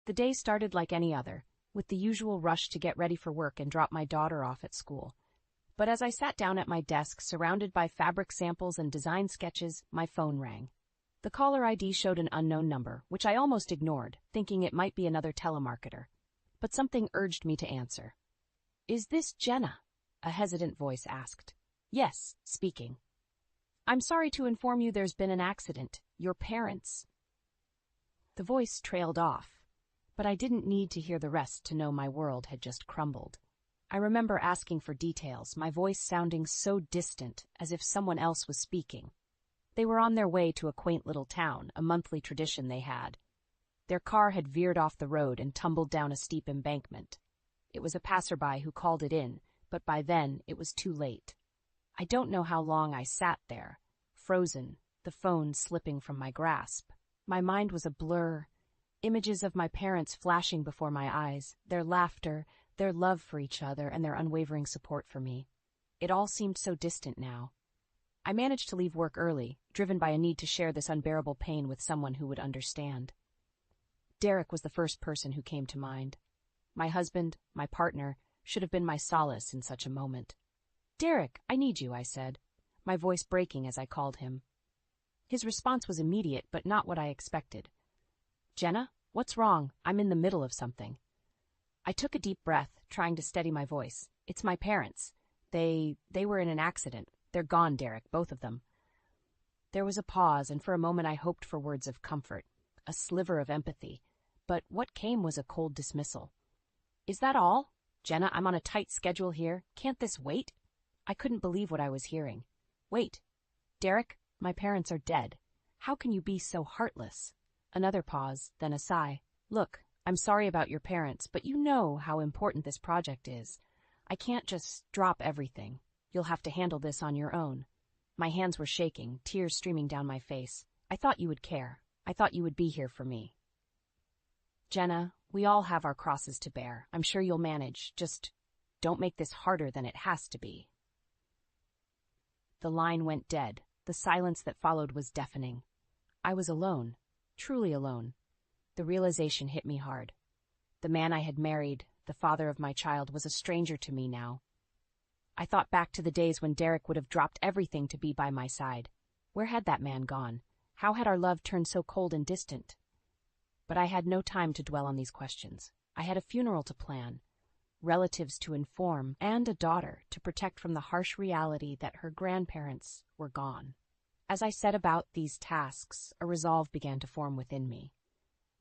The day started like any other, with the usual rush to get ready for work and drop my daughter off at school. But as I sat down at my desk, surrounded by fabric samples and design sketches, my phone rang. The caller ID showed an unknown number, which I almost ignored, thinking it might be another telemarketer. But something urged me to answer. "Is this Jenna?" a hesitant voice asked. "Yes, speaking." "I'm sorry to inform you there's been an accident. Your parents." The voice trailed off, but I didn't need to hear the rest to know my world had just crumbled. I remember asking for details, my voice sounding so distant, as if someone else was speaking. They were on their way to a quaint little town, a monthly tradition they had. Their car had veered off the road and tumbled down a steep embankment. It was a passerby who called it in, but by then it was too late. I don't know how long I sat there, frozen, the phone slipping from my grasp. My mind was a blur, images of my parents flashing before my eyes, their laughter, their love for each other, and their unwavering support for me. It all seemed so distant now. I managed to leave work early, driven by a need to share this unbearable pain with someone who would understand. Derek was the first person who came to mind. My husband, my partner, should have been my solace in such a moment. "Derek, I need you," I said, my voice breaking as I called him. His response was immediate, but not what I expected. "Jenna, what's wrong? I'm in the middle of something." I took a deep breath, trying to steady my voice. "It's my parents. They were in an accident. They're gone, Derek, both of them." There was a pause, and for a moment I hoped for words of comfort, a sliver of empathy, but what came was a cold dismissal. "Is that all? Jenna, I'm on a tight schedule here. Can't this wait?" I couldn't believe what I was hearing. "Wait. Derek, my parents are dead. How can you be so heartless?" Another pause, then a sigh. "Look, I'm sorry about your parents, but you know how important this project is. I can't just drop everything. You'll have to handle this on your own." My hands were shaking, tears streaming down my face. "I thought you would care. I thought you would be here for me." "Jenna, we all have our crosses to bear. I'm sure you'll manage. Just don't make this harder than it has to be." The line went dead. The silence that followed was deafening. I was alone, truly alone. The realization hit me hard. The man I had married, the father of my child, was a stranger to me now. I thought back to the days when Derek would have dropped everything to be by my side. Where had that man gone? How had our love turned so cold and distant? But I had no time to dwell on these questions. I had a funeral to plan, relatives to inform, and a daughter to protect from the harsh reality that her grandparents were gone. As I set about these tasks, a resolve began to form within me.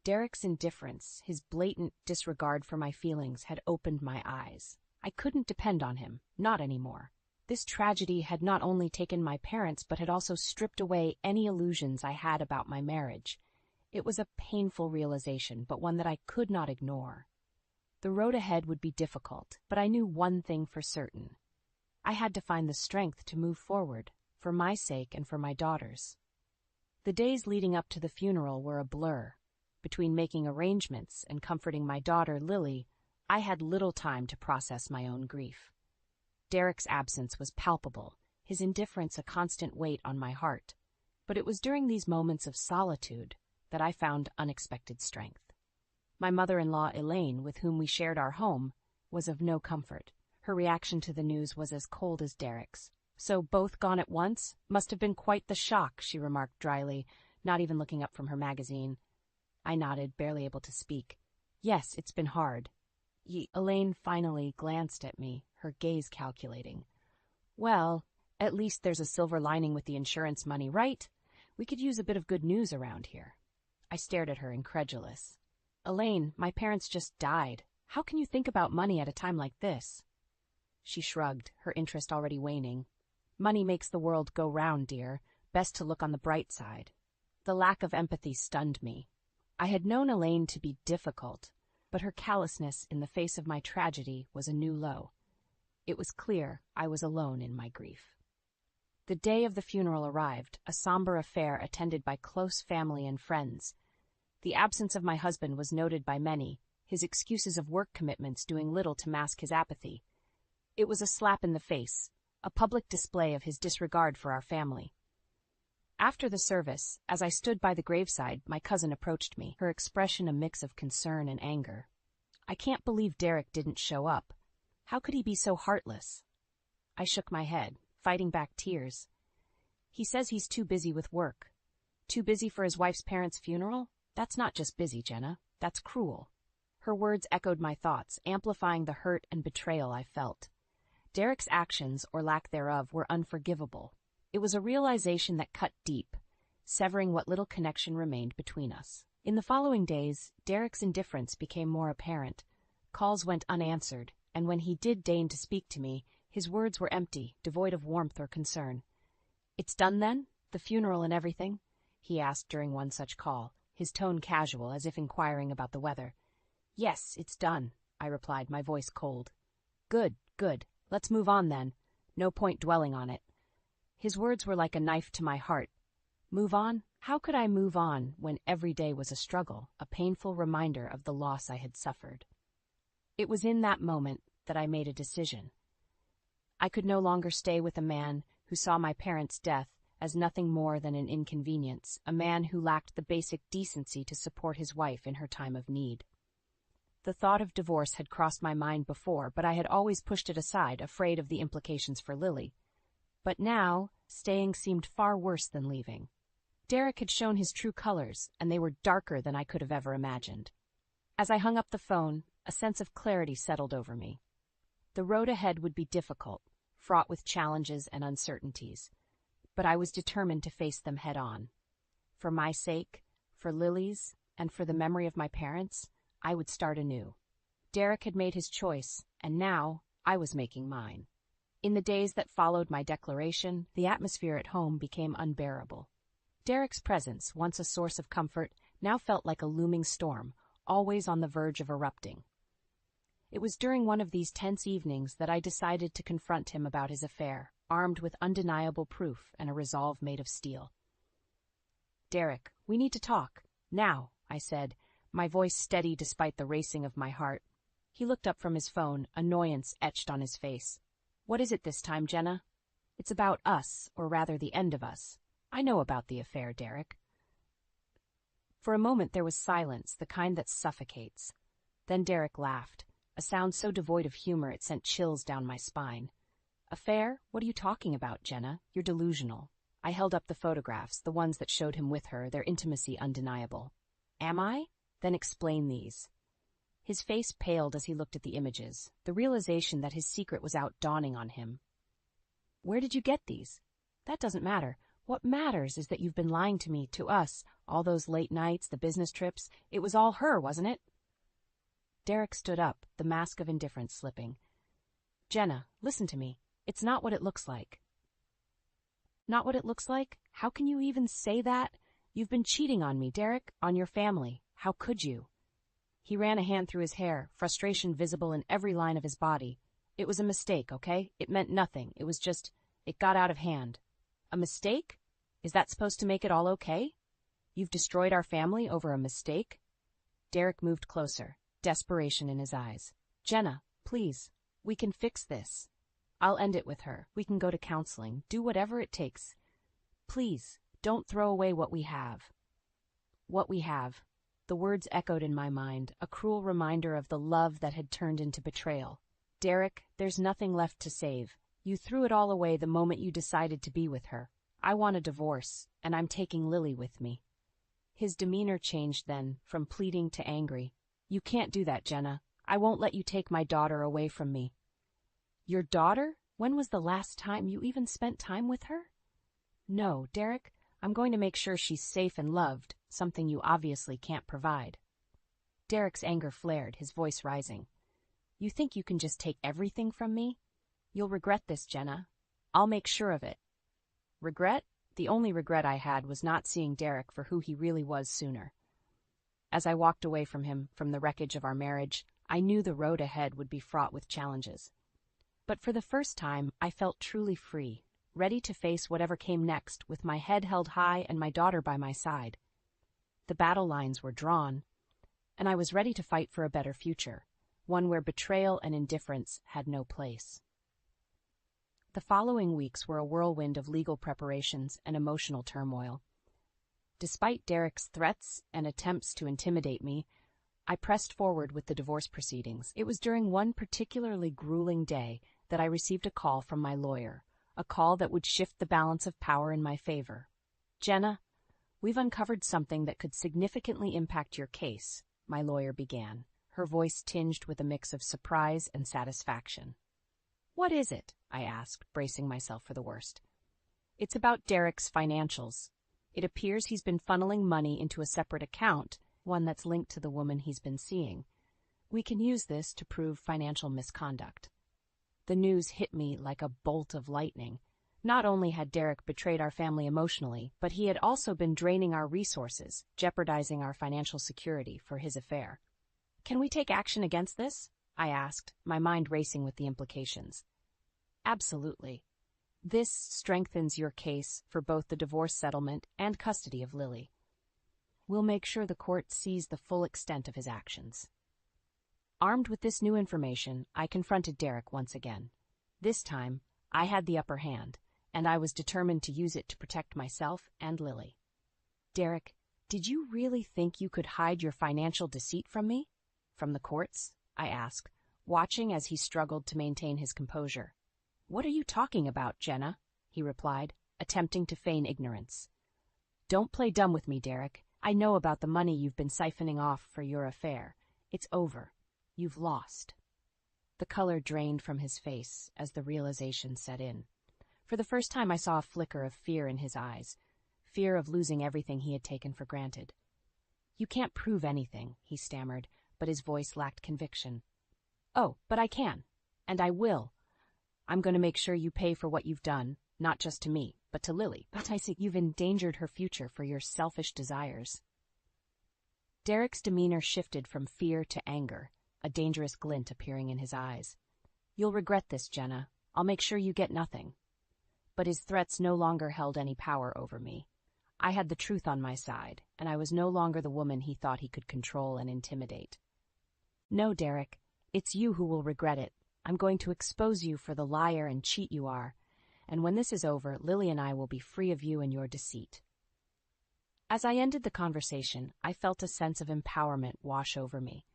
Derek's indifference, his blatant disregard for my feelings, had opened my eyes. I couldn't depend on him, not anymore. This tragedy had not only taken my parents, but had also stripped away any illusions I had about my marriage. It was a painful realization, but one that I could not ignore. The road ahead would be difficult, but I knew one thing for certain. I had to find the strength to move forward, for my sake and for my daughter's. The days leading up to the funeral were a blur. Between making arrangements and comforting my daughter, Lily, I had little time to process my own grief. Derek's absence was palpable, his indifference a constant weight on my heart. But it was during these moments of solitude that I found unexpected strength. My mother-in-law, Elaine, with whom we shared our home, was of no comfort. Her reaction to the news was as cold as Derek's. "So both gone at once? Must have been quite the shock," she remarked dryly, not even looking up from her magazine. I nodded, barely able to speak. "Yes, it's been hard." Elaine finally glanced at me, her gaze calculating. "Well, at least there's a silver lining with the insurance money, right? We could use a bit of good news around here." I stared at her, incredulous. "Elaine, my parents just died. How can you think about money at a time like this?" She shrugged, her interest already waning. "Money makes the world go round, dear. Best to look on the bright side." The lack of empathy stunned me. I had known Elaine to be difficult, but her callousness in the face of my tragedy was a new low. It was clear I was alone in my grief. The day of the funeral arrived, a somber affair attended by close family and friends. The absence of my husband was noted by many, his excuses of work commitments doing little to mask his apathy. It was a slap in the face, a public display of his disregard for our family. After the service, as I stood by the graveside, my cousin approached me, her expression a mix of concern and anger. "I can't believe Derek didn't show up. How could he be so heartless?" I shook my head, fighting back tears. "He says he's too busy with work." "Too busy for his wife's parents' funeral? That's not just busy, Jenna. That's cruel." Her words echoed my thoughts, amplifying the hurt and betrayal I felt. Derek's actions, or lack thereof, were unforgivable. It was a realization that cut deep, severing what little connection remained between us. In the following days, Derek's indifference became more apparent. Calls went unanswered, and when he did deign to speak to me, his words were empty, devoid of warmth or concern. "It's done then? The funeral and everything?" he asked during one such call, his tone casual, as if inquiring about the weather. "Yes, it's done," I replied, my voice cold. Good. Let's move on then. No point dwelling on it." His words were like a knife to my heart. Move on? How could I move on when every day was a struggle, a painful reminder of the loss I had suffered? It was in that moment that I made a decision. I could no longer stay with a man who saw my parents' death as nothing more than an inconvenience, a man who lacked the basic decency to support his wife in her time of need. The thought of divorce had crossed my mind before, but I had always pushed it aside, afraid of the implications for Lily. But now, staying seemed far worse than leaving. Derek had shown his true colors, and they were darker than I could have ever imagined. As I hung up the phone, a sense of clarity settled over me. The road ahead would be difficult, fraught with challenges and uncertainties, but I was determined to face them head-on. For my sake, for Lily's, and for the memory of my parents, I would start anew. Derek had made his choice, and now I was making mine. In the days that followed my declaration, the atmosphere at home became unbearable. Derek's presence, once a source of comfort, now felt like a looming storm, always on the verge of erupting. It was during one of these tense evenings that I decided to confront him about his affair, armed with undeniable proof and a resolve made of steel. "Derek, we need to talk. Now," I said, my voice steady despite the racing of my heart. He looked up from his phone, annoyance etched on his face. "What is it this time, Jenna?" "It's about us, or rather the end of us. I know about the affair, Derek." For a moment there was silence, the kind that suffocates. Then Derek laughed, a sound so devoid of humor it sent chills down my spine. "Affair? What are you talking about, Jenna? You're delusional." I held up the photographs, the ones that showed him with her, their intimacy undeniable. "Am I? Then explain these." His face paled as he looked at the images, the realization that his secret was out dawning on him. "Where did you get these?" "That doesn't matter. What matters is that you've been lying to me, to us, all those late nights, the business trips. It was all her, wasn't it?" Derek stood up, the mask of indifference slipping. "Jenna, listen to me. It's not what it looks like." "Not what it looks like? How can you even say that? You've been cheating on me, Derek, on your family. How could you?" He ran a hand through his hair, frustration visible in every line of his body. "It was a mistake, okay? It meant nothing. It was just, it got out of hand." "A mistake? Is that supposed to make it all okay? You've destroyed our family over a mistake?" Derek moved closer, desperation in his eyes. "Jenna, please, we can fix this. I'll end it with her. We can go to counseling, do whatever it takes. Please, don't throw away what we have." What we have. The words echoed in my mind, a cruel reminder of the love that had turned into betrayal. "Derek, there's nothing left to save. You threw it all away the moment you decided to be with her. I want a divorce, and I'm taking Lily with me." His demeanor changed then, from pleading to angry. "You can't do that, Jenna. I won't let you take my daughter away from me." "Your daughter? When was the last time you even spent time with her?" "No, Derek, I'm going to make sure she's safe and loved, something you obviously can't provide." Derek's anger flared, his voice rising. "You think you can just take everything from me? You'll regret this, Jenna. I'll make sure of it." Regret? The only regret I had was not seeing Derek for who he really was sooner. As I walked away from him, from the wreckage of our marriage, I knew the road ahead would be fraught with challenges. But for the first time, I felt truly free, ready to face whatever came next, with my head held high and my daughter by my side. The battle lines were drawn, and I was ready to fight for a better future, one where betrayal and indifference had no place. The following weeks were a whirlwind of legal preparations and emotional turmoil. Despite Derek's threats and attempts to intimidate me, I pressed forward with the divorce proceedings. It was during one particularly grueling day that I received a call from my lawyer, a call that would shift the balance of power in my favor. "Jenna, we've uncovered something that could significantly impact your case," my lawyer began, her voice tinged with a mix of surprise and satisfaction. "What is it?" I asked, bracing myself for the worst. "It's about Derek's financials. It appears he's been funneling money into a separate account, one that's linked to the woman he's been seeing. We can use this to prove financial misconduct." The news hit me like a bolt of lightning. Not only had Derek betrayed our family emotionally, but he had also been draining our resources, jeopardizing our financial security for his affair. "Can we take action against this?" I asked, my mind racing with the implications. "Absolutely. This strengthens your case for both the divorce settlement and custody of Lily. We'll make sure the court sees the full extent of his actions." Armed with this new information, I confronted Derek once again. This time, I had the upper hand, and I was determined to use it to protect myself and Lily. "Derek, did you really think you could hide your financial deceit from me? From the courts?" I asked, watching as he struggled to maintain his composure. "What are you talking about, Jenna?" he replied, attempting to feign ignorance. "Don't play dumb with me, Derek. I know about the money you've been siphoning off for your affair. It's over. You've lost." The color drained from his face as the realization set in. For the first time I saw a flicker of fear in his eyes, fear of losing everything he had taken for granted. "You can't prove anything," he stammered, but his voice lacked conviction. "Oh, but I can, and I will. I'm going to make sure you pay for what you've done, not just to me, but to Lily. But I see you've endangered her future for your selfish desires." Derek's demeanor shifted from fear to anger, a dangerous glint appearing in his eyes. "You'll regret this, Jenna. I'll make sure you get nothing." But his threats no longer held any power over me. I had the truth on my side, and I was no longer the woman he thought he could control and intimidate. "No, Derek, it's you who will regret it. I'm going to expose you for the liar and cheat you are, and when this is over, Lily and I will be free of you and your deceit." As I ended the conversation, I felt a sense of empowerment wash over me.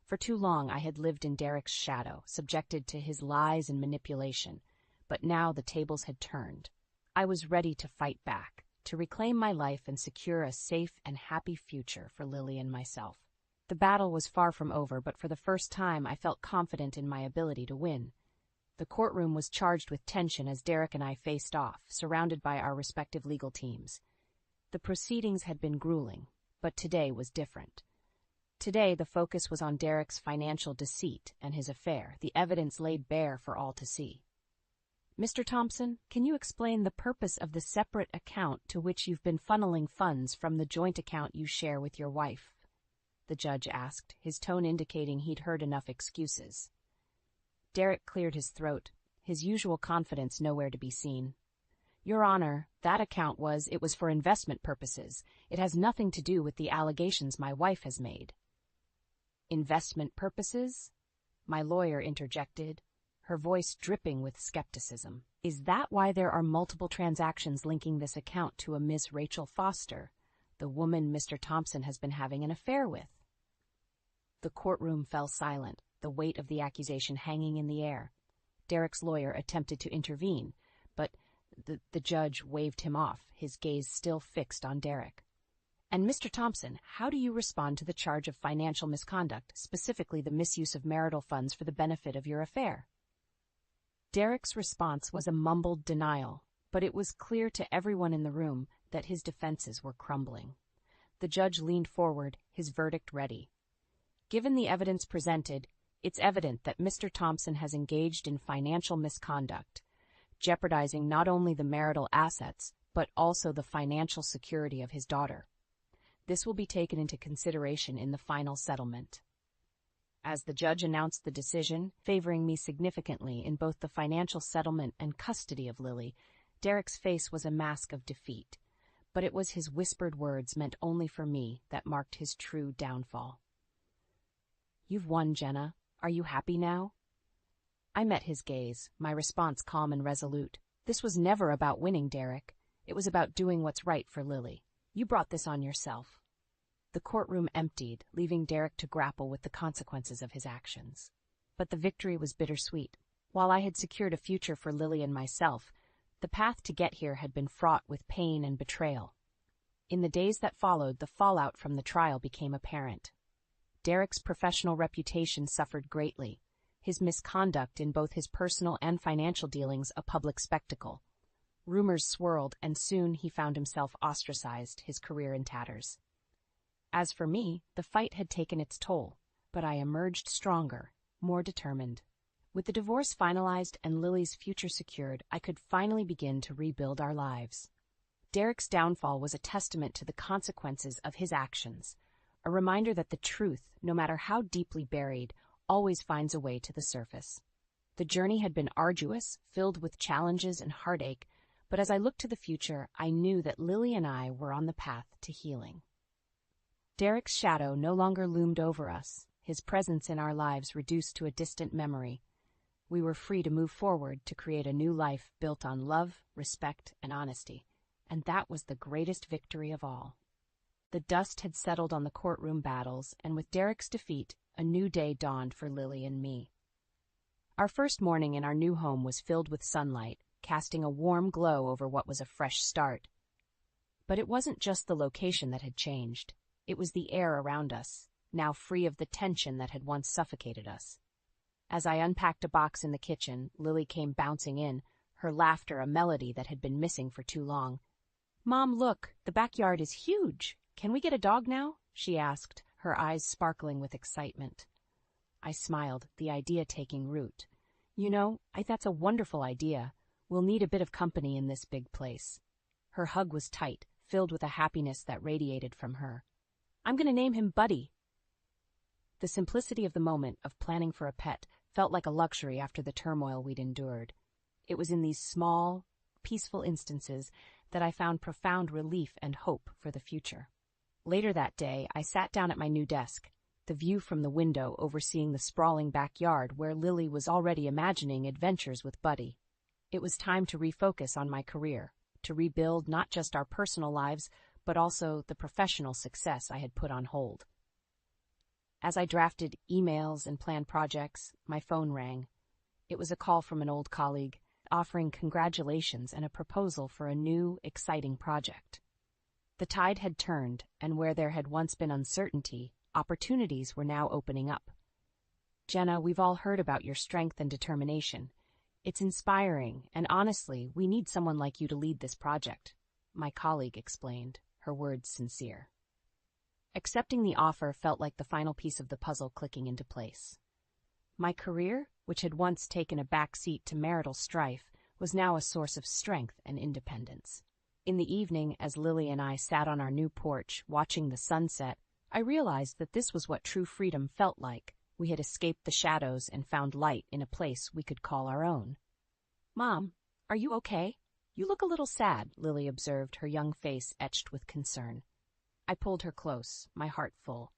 For too long I had lived in Derek's shadow, subjected to his lies and manipulation, but now the tables had turned. I was ready to fight back, to reclaim my life and secure a safe and happy future for Lily and myself. The battle was far from over, but for the first time I felt confident in my ability to win. The courtroom was charged with tension as Derek and I faced off, surrounded by our respective legal teams. The proceedings had been grueling, but today was different. Today the focus was on Derek's financial deceit and his affair, the evidence laid bare for all to see. "Mr. Thompson, can you explain the purpose of the separate account to which you've been funneling funds from the joint account you share with your wife?" the judge asked, his tone indicating he'd heard enough excuses. Derek cleared his throat, his usual confidence nowhere to be seen. "Your Honor, it was for investment purposes. It has nothing to do with the allegations my wife has made." "Investment purposes?" my lawyer interjected, her voice dripping with skepticism. "Is that why there are multiple transactions linking this account to a Miss Rachel Foster, the woman Mr. Thompson has been having an affair with?" The courtroom fell silent, the weight of the accusation hanging in the air. Derek's lawyer attempted to intervene, but the judge waved him off, his gaze still fixed on Derek. "And Mr. Thompson, how do you respond to the charge of financial misconduct, specifically the misuse of marital funds for the benefit of your affair?" Derek's response was a mumbled denial, but it was clear to everyone in the room that his defenses were crumbling. The judge leaned forward, his verdict ready. "Given the evidence presented, it's evident that Mr. Thompson has engaged in financial misconduct, jeopardizing not only the marital assets, but also the financial security of his daughter. This will be taken into consideration in the final settlement." As the judge announced the decision, favoring me significantly in both the financial settlement and custody of Lily, Derek's face was a mask of defeat, but it was his whispered words meant only for me that marked his true downfall. "You've won, Jenna. Are you happy now?" I met his gaze, my response calm and resolute. This was never about winning, Derek. It was about doing what's right for Lily. You brought this on yourself. The courtroom emptied, leaving Derek to grapple with the consequences of his actions. But the victory was bittersweet. While I had secured a future for Lily and myself, the path to get here had been fraught with pain and betrayal. In the days that followed, the fallout from the trial became apparent. Derek's professional reputation suffered greatly, his misconduct in both his personal and financial dealings a public spectacle. Rumors swirled, and soon he found himself ostracized, his career in tatters. As for me, the fight had taken its toll, but I emerged stronger, more determined. With the divorce finalized and Lily's future secured, I could finally begin to rebuild our lives. Derek's downfall was a testament to the consequences of his actions, a reminder that the truth, no matter how deeply buried, always finds a way to the surface. The journey had been arduous, filled with challenges and heartache, but as I looked to the future, I knew that Lily and I were on the path to healing. Derek's shadow no longer loomed over us, his presence in our lives reduced to a distant memory. We were free to move forward to create a new life built on love, respect, and honesty, and that was the greatest victory of all. The dust had settled on the courtroom battles, and with Derek's defeat, a new day dawned for Lily and me. Our first morning in our new home was filled with sunlight, casting a warm glow over what was a fresh start. But it wasn't just the location that had changed. It was the air around us, now free of the tension that had once suffocated us. As I unpacked a box in the kitchen, Lily came bouncing in, her laughter a melody that had been missing for too long. "Mom, look, the backyard is huge. Can we get a dog now?" she asked, her eyes sparkling with excitement. I smiled, the idea taking root. "You know, that's a wonderful idea. We'll need a bit of company in this big place." Her hug was tight, filled with a happiness that radiated from her. "I'm going to name him Buddy." The simplicity of the moment, of planning for a pet, felt like a luxury after the turmoil we'd endured. It was in these small, peaceful instances that I found profound relief and hope for the future. Later that day, I sat down at my new desk, the view from the window overseeing the sprawling backyard where Lily was already imagining adventures with Buddy. It was time to refocus on my career, to rebuild not just our personal lives, but also the professional success I had put on hold. As I drafted emails and planned projects, my phone rang. It was a call from an old colleague, offering congratulations and a proposal for a new, exciting project. The tide had turned, and where there had once been uncertainty, opportunities were now opening up. "Jenna, we've all heard about your strength and determination. It's inspiring, and honestly, we need someone like you to lead this project," my colleague explained, her words sincere. Accepting the offer felt like the final piece of the puzzle clicking into place. My career, which had once taken a back seat to marital strife, was now a source of strength and independence. In the evening, as Lily and I sat on our new porch, watching the sunset, I realized that this was what true freedom felt like. We had escaped the shadows and found light in a place we could call our own. "Mom, are you okay? You look a little sad," Lily observed, her young face etched with concern. I pulled her close, my heart full.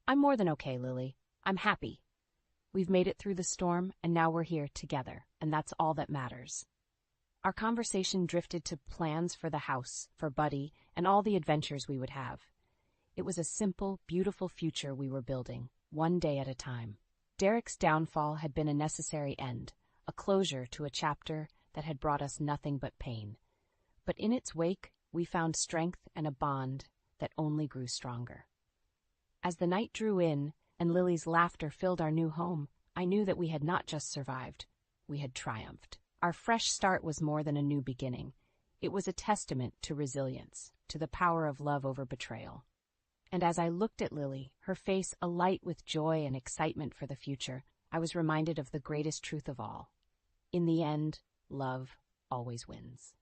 "I'm more than okay, Lily. I'm happy. We've made it through the storm, and now we're here together, and that's all that matters." Our conversation drifted to plans for the house, for Buddy, and all the adventures we would have. It was a simple, beautiful future we were building, one day at a time. Derek's downfall had been a necessary end, a closure to a chapter that had brought us nothing but pain. But in its wake, we found strength and a bond that only grew stronger. As the night drew in and Lily's laughter filled our new home, I knew that we had not just survived, we had triumphed. Our fresh start was more than a new beginning. It was a testament to resilience, to the power of love over betrayal. And as I looked at Lily, her face alight with joy and excitement for the future, I was reminded of the greatest truth of all. In the end, love always wins.